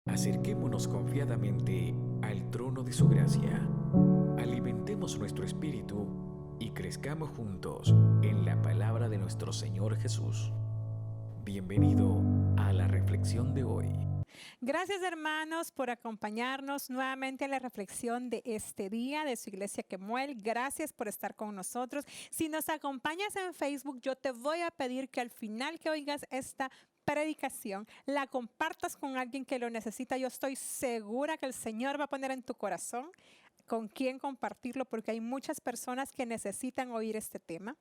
Acerquémonos confiadamente al trono de su gracia. Alimentemos nuestro espíritu y crezcamos juntos en la palabra de nuestro Señor Jesús. Bienvenido a la reflexión de hoy. Gracias, hermanos, por acompañarnos nuevamente a la reflexión de este día de su iglesia Kemuel. Gracias por estar con nosotros. Si nos acompañas en Facebook, yo te voy a pedir que al final que oigas esta predicación, la compartas con alguien que lo necesita. Yo estoy segura que el Señor va a poner en tu corazón con quién compartirlo, porque hay muchas personas que necesitan oír este tema.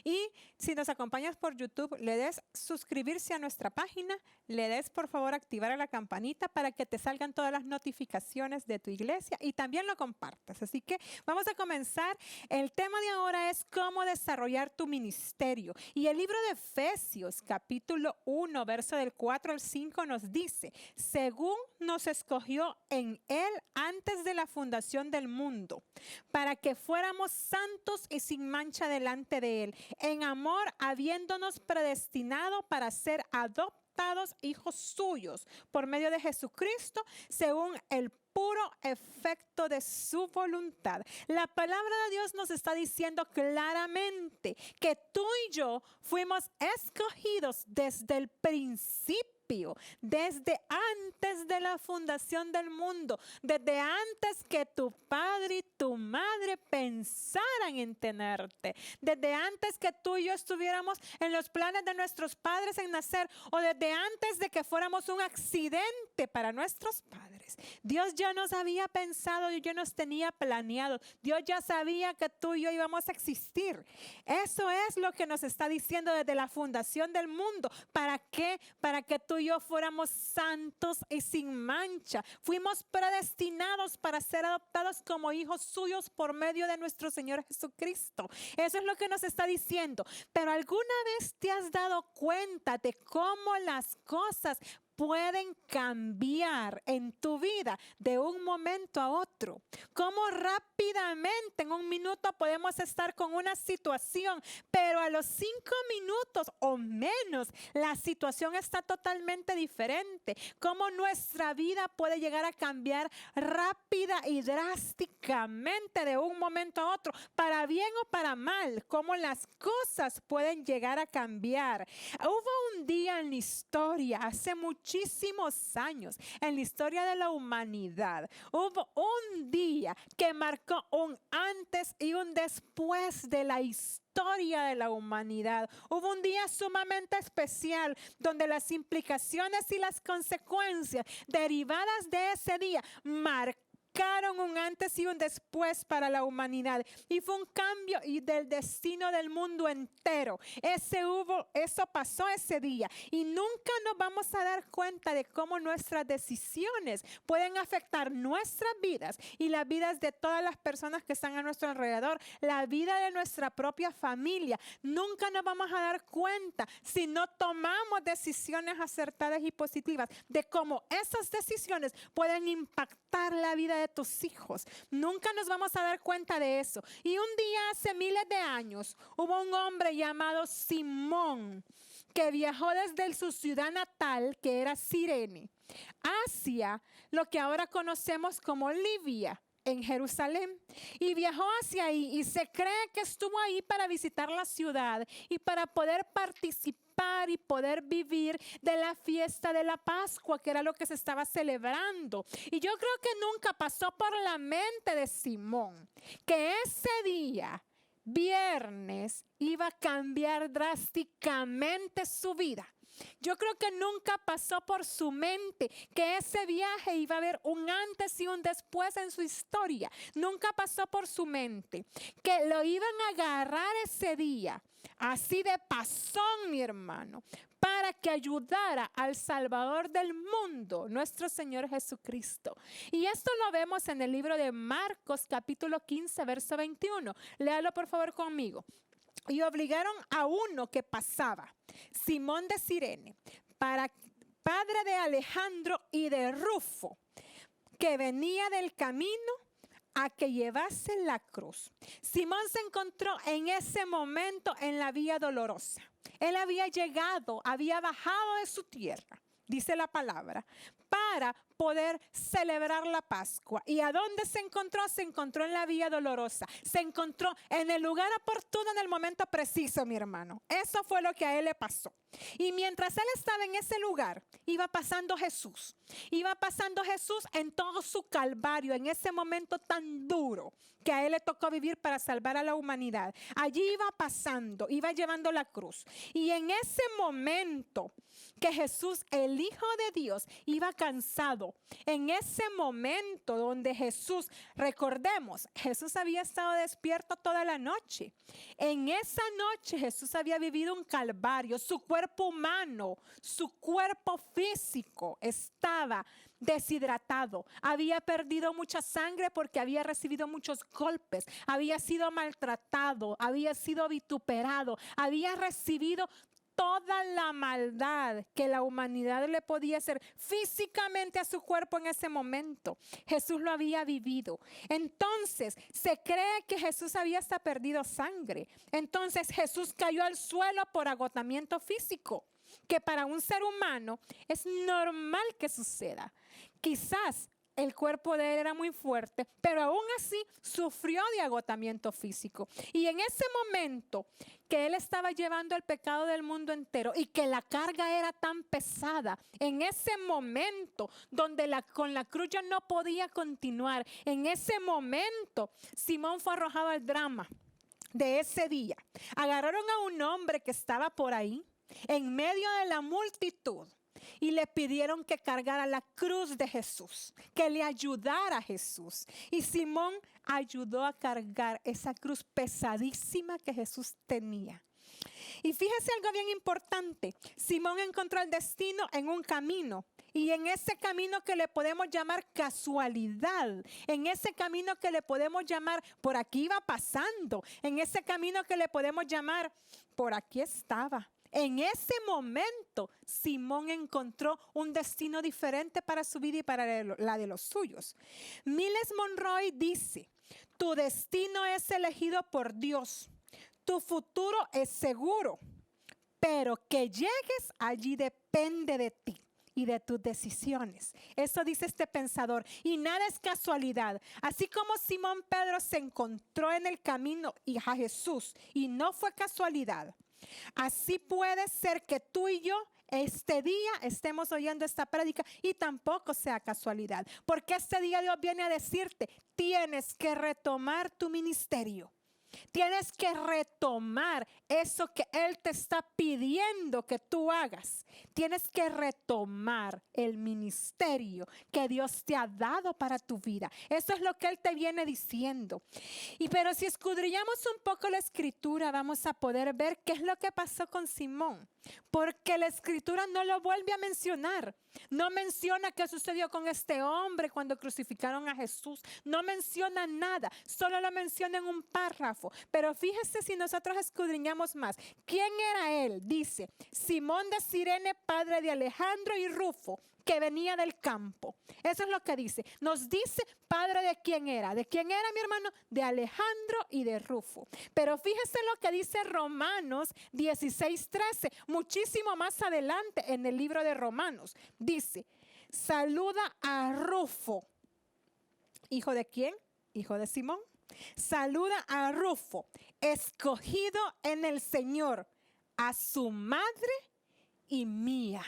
Y si nos acompañas por YouTube, le des suscribirse a nuestra página, le des por favor activar a la campanita para que te salgan todas las notificaciones de tu iglesia y también lo compartas. Así que vamos a comenzar. El tema de ahora es cómo desarrollar tu ministerio. Y el libro de Efesios, capítulo 1, verso del 4 al 5 nos dice: según nos escogió en Él antes de la fundación del mundo, para que fuéramos santos y sin mancha delante de Él, en amor habiéndonos predestinado para ser adoptados hijos suyos por medio de Jesucristo, según el puro efecto de su voluntad. La palabra de Dios nos está diciendo claramente que tú y yo fuimos escogidos desde el principio, desde antes de la fundación del mundo, desde antes que tu padre y tu madre pensaran en tenerte, desde antes que tú y yo estuviéramos en los planes de nuestros padres en nacer, o desde antes de que fuéramos un accidente para nuestros padres. Dios ya nos había pensado, Dios ya nos tenía planeado, Dios ya sabía que tú y yo íbamos a existir. Eso es lo que nos está diciendo desde la fundación del mundo. ¿Para qué? Para que tú y yo fuéramos santos y sin mancha. Fuimos predestinados para ser adoptados como hijos suyos por medio de nuestro Señor Jesucristo. Eso es lo que nos está diciendo. Pero ¿alguna vez te has dado cuenta de cómo las cosas pueden cambiar en tu vida de un momento a otro? Cómo rápidamente en un minuto podemos estar con una situación, pero a los 5 minutos o menos la situación está totalmente diferente. Cómo nuestra vida puede llegar a cambiar rápida y drásticamente de un momento a otro, para bien o para mal. Cómo las cosas pueden llegar a cambiar. Hubo un día en la historia, hace muchísimos años, en la historia de la humanidad, hubo un día que marcó un antes y un después de la historia de la humanidad. Hubo un día sumamente especial donde las implicaciones y las consecuencias derivadas de ese día marcaron un antes y un después para la humanidad, y fue un cambio y del destino del mundo entero. Eso pasó ese día, y nunca nos vamos a dar cuenta de cómo nuestras decisiones pueden afectar nuestras vidas y las vidas de todas las personas que están a nuestro alrededor, la vida de nuestra propia familia. Nunca nos vamos a dar cuenta, si no tomamos decisiones acertadas y positivas, de cómo esas decisiones pueden impactar la vida de tus hijos. Nunca nos vamos a dar cuenta de eso. Y un día hace miles de años hubo un hombre llamado Simón que viajó desde su ciudad natal, que era Cirene, hacia lo que ahora conocemos como Libia, en Jerusalén, y viajó hacia ahí, y se cree que estuvo ahí para visitar la ciudad y para poder participar y poder vivir de la fiesta de la Pascua, que era lo que se estaba celebrando. Y yo creo que nunca pasó por la mente de Simón que ese día, viernes, iba a cambiar drásticamente su vida. Yo creo que nunca pasó por su mente que ese viaje iba a haber un antes y un después en su historia. Nunca pasó por su mente que lo iban a agarrar ese día, así de pasón, mi hermano, para que ayudara al Salvador del mundo, nuestro Señor Jesucristo. Y esto lo vemos en el libro de Marcos, capítulo 15, verso 21. Léalo por favor conmigo. Y obligaron a uno que pasaba, Simón de Cirene, padre de Alejandro y de Rufo, que venía del camino, a que llevase la cruz. Simón se encontró en ese momento en la vía dolorosa. Él había llegado, había bajado de su tierra, dice la palabra, para poder celebrar la Pascua. ¿Y a dónde se encontró? Se encontró en la Vía Dolorosa. Se encontró en el lugar oportuno, en el momento preciso, mi hermano. Eso fue lo que a él le pasó. Y mientras él estaba en ese lugar, iba pasando Jesús. Iba pasando Jesús en todo su calvario, en ese momento tan duro que a él le tocó vivir para salvar a la humanidad. Allí iba pasando, iba llevando la cruz. Y en ese momento que Jesús, el Hijo de Dios, iba cansado, en ese momento donde Jesús, recordemos, Jesús había estado despierto toda la noche. En esa noche Jesús había vivido un calvario. Su cuerpo humano, su cuerpo físico estaba deshidratado, había perdido mucha sangre porque había recibido muchos golpes, había sido maltratado, había sido vituperado, había recibido toda la maldad que la humanidad le podía hacer físicamente a su cuerpo en ese momento. Jesús lo había vivido. Entonces se cree que Jesús había hasta perdido sangre. Entonces Jesús cayó al suelo por agotamiento físico, que para un ser humano es normal que suceda. Quizás el cuerpo de él era muy fuerte, pero aún así sufrió de agotamiento físico. Y en ese momento que él estaba llevando el pecado del mundo entero y que la carga era tan pesada, en ese momento donde con la cruz ya no podía continuar, en ese momento Simón fue arrojado al drama de ese día. Agarraron a un hombre que estaba por ahí, en medio de la multitud, y le pidieron que cargara la cruz de Jesús, que le ayudara a Jesús. Y Simón ayudó a cargar esa cruz pesadísima que Jesús tenía. Y fíjese algo bien importante. Simón encontró el destino en un camino. Y en ese camino que le podemos llamar casualidad, en ese camino que le podemos llamar por aquí iba pasando, en ese camino que le podemos llamar por aquí estaba. En ese momento, Simón encontró un destino diferente para su vida y para la de los suyos. Miles Monroe dice, tu destino es elegido por Dios, tu futuro es seguro, pero que llegues allí depende de ti y de tus decisiones. Eso dice este pensador, y nada es casualidad. Así como Simón Pedro se encontró en el camino a Jesús y no fue casualidad, así puede ser que tú y yo este día estemos oyendo esta prédica y tampoco sea casualidad, porque este día Dios viene a decirte, tienes que retomar tu ministerio. Tienes que retomar eso que Él te está pidiendo que tú hagas. Tienes que retomar el ministerio que Dios te ha dado para tu vida. Eso es lo que Él te viene diciendo. Pero si escudriñamos un poco la escritura, vamos a poder ver qué es lo que pasó con Simón. Porque la escritura no lo vuelve a mencionar. No menciona qué sucedió con este hombre cuando crucificaron a Jesús. No menciona nada. Solo lo menciona en un párrafo. Pero fíjese si nosotros escudriñamos más. ¿Quién era él? Dice, Simón de Cirene, padre de Alejandro y Rufo, que venía del campo. Eso es lo que dice. Nos dice padre de quién era. ¿De quién era, mi hermano? De Alejandro y de Rufo. Pero fíjese lo que dice Romanos 16:13. Muchísimo más adelante en el libro de Romanos. Dice, saluda a Rufo. ¿Hijo de quién? Hijo de Simón. Saluda a Rufo, escogido en el Señor, a su madre y mía.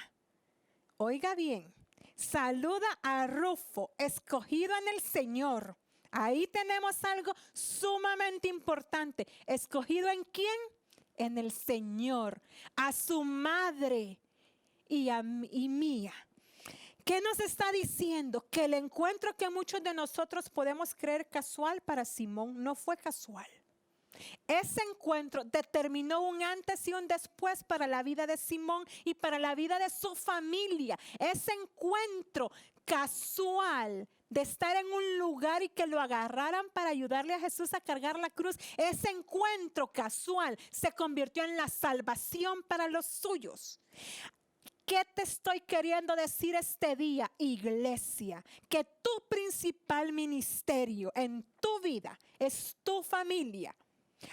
Oiga bien, saluda a Rufo, escogido en el Señor. Ahí tenemos algo sumamente importante. ¿Escogido en quién? En el Señor, a su madre y mía. ¿Qué nos está diciendo? Que el encuentro que muchos de nosotros podemos creer casual para Simón no fue casual. Ese encuentro determinó un antes y un después para la vida de Simón y para la vida de su familia. Ese encuentro casual de estar en un lugar y que lo agarraran para ayudarle a Jesús a cargar la cruz, ese encuentro casual se convirtió en la salvación para los suyos. ¿Qué te estoy queriendo decir este día, iglesia? Que tu principal ministerio en tu vida es tu familia.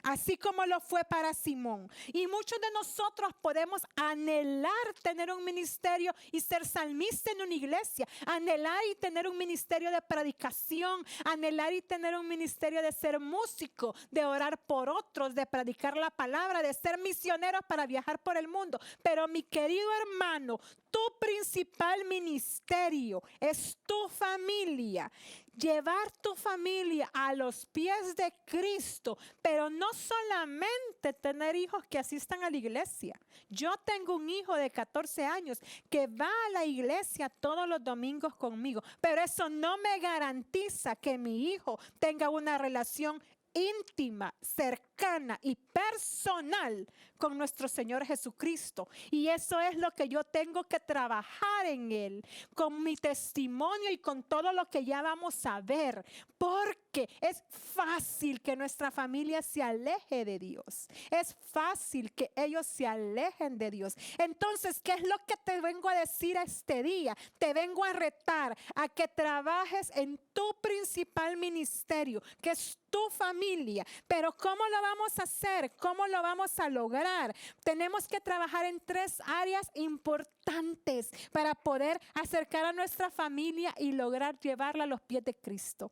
así como lo fue para Simón. Y muchos de nosotros podemos anhelar tener un ministerio y ser salmista en una iglesia, anhelar y tener un ministerio de predicación, anhelar y tener un ministerio de ser músico, de orar por otros, de predicar la palabra, de ser misionero para viajar por el mundo. Pero mi querido hermano, tu principal ministerio es tu familia. Llevar tu familia a los pies de Cristo, pero no solamente tener hijos que asistan a la iglesia. Yo tengo un hijo de 14 años que va a la iglesia todos los domingos conmigo, pero eso no me garantiza que mi hijo tenga una relación íntima, cercana y personal con nuestro Señor Jesucristo. Y eso es lo que yo tengo que trabajar en él, con mi testimonio y con todo lo que ya vamos a ver, porque es fácil que nuestra familia se aleje de Dios. Es fácil que ellos se alejen de Dios. Entonces, ¿qué es lo que te vengo a decir este día? Te vengo a retar a que trabajes en tu principal ministerio, que es tu familia. Pero ¿cómo lo vamos a hacer? ¿Cómo lo vamos a lograr? Tenemos que trabajar en 3 áreas importantes para poder acercar a nuestra familia y lograr llevarla a los pies de Cristo.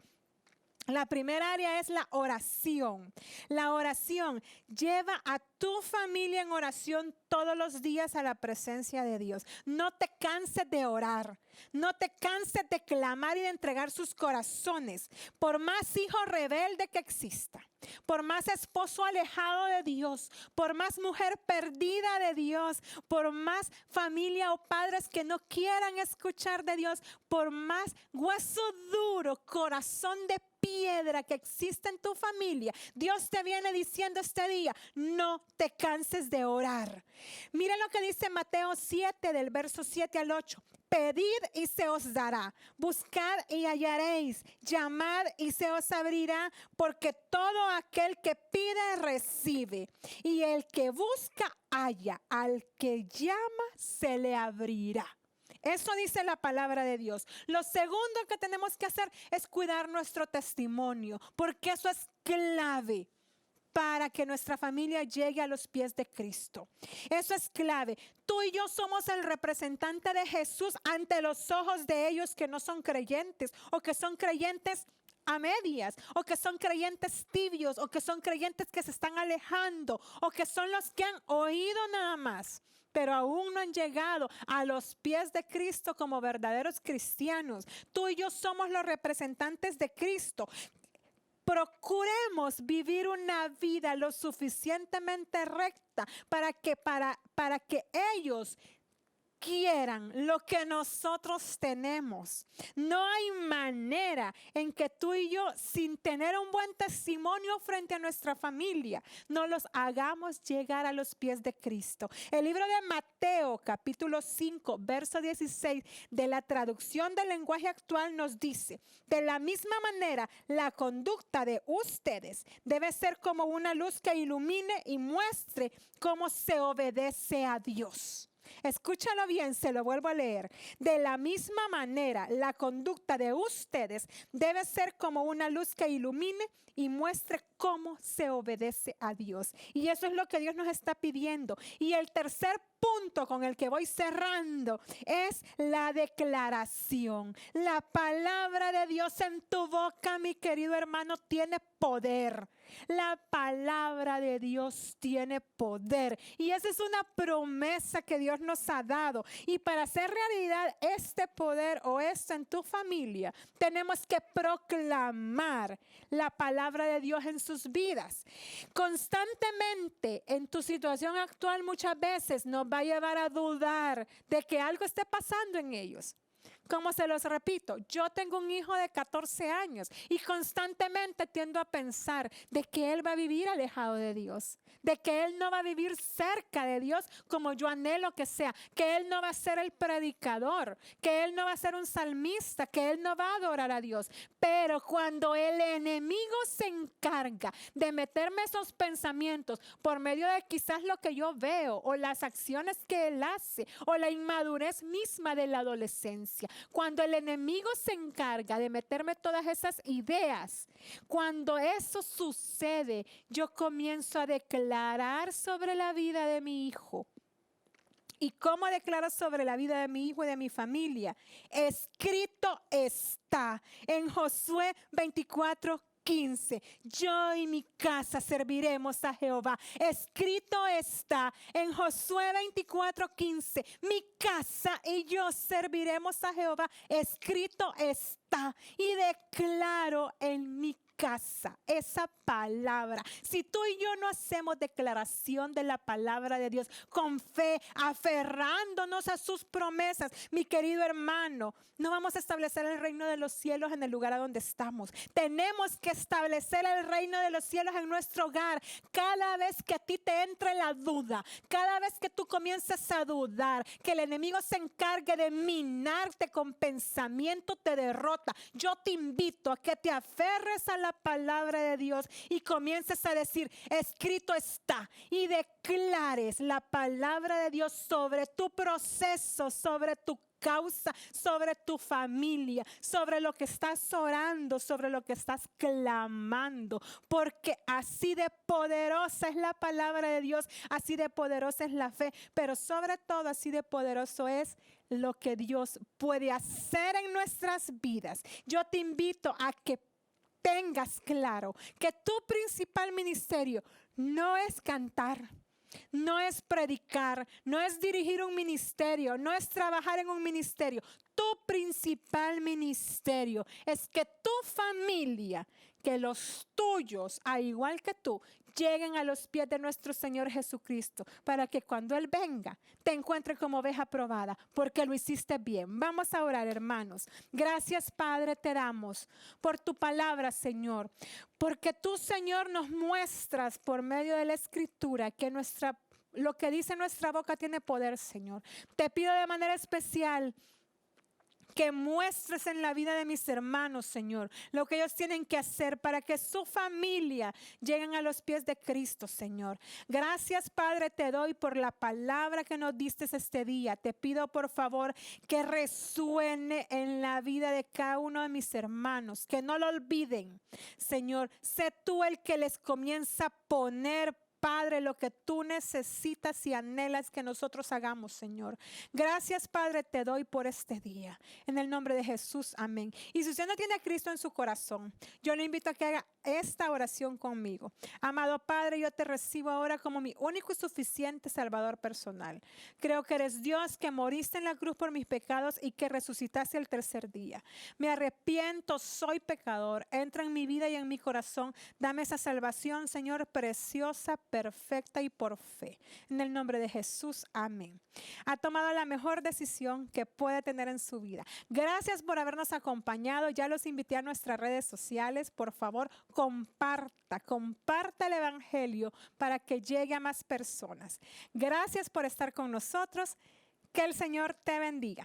La primera área es la oración. La oración lleva a tu familia en oración todos los días a la presencia de Dios. No te canses de orar. No te canses de clamar y de entregar sus corazones. Por más hijo rebelde que exista, por más esposo alejado de Dios, por más mujer perdida de Dios, por más familia o padres que no quieran escuchar de Dios, por más hueso duro, corazón de piedra que existe en tu familia, Dios te viene diciendo este día, no te canses de orar. Mira lo que dice Mateo 7 del verso 7 al 8. Pedid y se os dará, buscad y hallaréis, llamad y se os abrirá, porque todo aquel que pide recibe, y el que busca halla, al que llama se le abrirá. Eso dice la palabra de Dios. Lo segundo que tenemos que hacer es cuidar nuestro testimonio, porque eso es clave para que nuestra familia llegue a los pies de Cristo. Eso es clave. Tú y yo somos el representante de Jesús ante los ojos de ellos que no son creyentes o que son creyentes a medias, o que son creyentes tibios, o que son creyentes que se están alejando, o que son los que han oído nada más, pero aún no han llegado a los pies de Cristo como verdaderos cristianos. Tú y yo somos los representantes de Cristo. Procuremos vivir una vida lo suficientemente recta para que ellos quieran lo que nosotros tenemos. No hay manera en que tú y yo, sin tener un buen testimonio frente a nuestra familia, no los hagamos llegar a los pies de Cristo. El libro de Mateo, capítulo 5, verso 16, de la traducción del lenguaje actual nos dice: de la misma manera, la conducta de ustedes debe ser como una luz que ilumine y muestre cómo se obedece a Dios. Escúchalo bien, se lo vuelvo a leer. De la misma manera, la conducta de ustedes debe ser como una luz que ilumine y muestre cómo se obedece a Dios. Y eso es lo que Dios nos está pidiendo. Y el tercer punto con el que voy cerrando es la declaración. La palabra de Dios en tu boca, mi querido hermano, tiene poder. La palabra de Dios tiene poder. Y esa es una promesa que Dios nos ha dado. Y para hacer realidad este poder o esto en tu familia, tenemos que proclamar la palabra de Dios en sus vidas. Constantemente en tu situación actual muchas veces nos va a llevar a dudar de que algo esté pasando en ellos. Como se los repito, yo tengo un hijo de 14 años y constantemente tiendo a pensar de que él va a vivir alejado de Dios, de que él no va a vivir cerca de Dios como yo anhelo que sea, que él no va a ser el predicador, que él no va a ser un salmista, que él no va a adorar a Dios. Pero cuando el enemigo se encarga de meterme esos pensamientos por medio de quizás lo que yo veo o las acciones que él hace o la inmadurez misma de la adolescencia, Cuando el enemigo se encarga de meterme todas esas ideas, cuando eso sucede, yo comienzo a declarar sobre la vida de mi hijo. ¿Y cómo declaro sobre la vida de mi hijo y de mi familia? Escrito está en Josué 24:15. Yo y mi casa serviremos a Jehová. Escrito está en Josué 24:15. Mi casa y yo serviremos a Jehová. Escrito está. Y declaro en mi casa esa palabra. Si tú y yo no hacemos declaración de la palabra de Dios con fe, aferrándonos a sus promesas, mi querido hermano, no vamos a establecer el reino de los cielos en el lugar a donde estamos. Tenemos que establecer el reino de los cielos en nuestro hogar. Cada vez que a ti te entre la duda, cada vez que tú comiences a dudar, que el enemigo se encargue de minarte con pensamiento, te derrota. Yo te invito a que te aferres a la palabra de Dios y comiences a decir, escrito está, y declares la palabra de Dios sobre tu proceso, sobre tu causa, sobre tu familia, sobre lo que estás orando, sobre lo que estás clamando, porque así de poderosa es la palabra de Dios, así de poderosa es la fe, pero sobre todo así de poderoso es lo que Dios puede hacer en nuestras vidas. Yo te invito a que tengas claro que tu principal ministerio no es cantar, no es predicar, no es dirigir un ministerio, no es trabajar en un ministerio. Tu principal ministerio es que tu familia, que los tuyos, al igual que tú, lleguen a los pies de nuestro Señor Jesucristo, para que cuando Él venga, te encuentre como oveja probada, porque lo hiciste bien. Vamos a orar, hermanos. Gracias, Padre, te damos por tu palabra, Señor, porque tú, Señor, nos muestras por medio de la Escritura que lo que dice nuestra boca tiene poder, Señor. Te pido de manera especial que muestres en la vida de mis hermanos, Señor, lo que ellos tienen que hacer para que su familia lleguen a los pies de Cristo, Señor. Gracias, Padre, te doy por la palabra que nos diste este día. Te pido, por favor, que resuene en la vida de cada uno de mis hermanos, que no lo olviden, Señor. Sé tú el que les comienza a poner, Padre, lo que tú necesitas y anhelas que nosotros hagamos, Señor. Gracias, Padre, te doy por este día. En el nombre de Jesús, amén. Y si usted no tiene a Cristo en su corazón, yo le invito a que haga esta oración conmigo. Amado Padre, yo te recibo ahora como mi único y suficiente Salvador personal. Creo que eres Dios, que moriste en la cruz por mis pecados y que resucitaste el tercer día. Me arrepiento, soy pecador. Entra en mi vida y en mi corazón. Dame esa salvación, Señor, preciosa, perfecta y por fe. En el nombre de Jesús, amén. Ha tomado la mejor decisión que puede tener en su vida. Gracias por habernos acompañado. Ya los invité a nuestras redes sociales. Por favor, comparta el evangelio para que llegue a más personas. Gracias por estar con nosotros. Que el Señor te bendiga.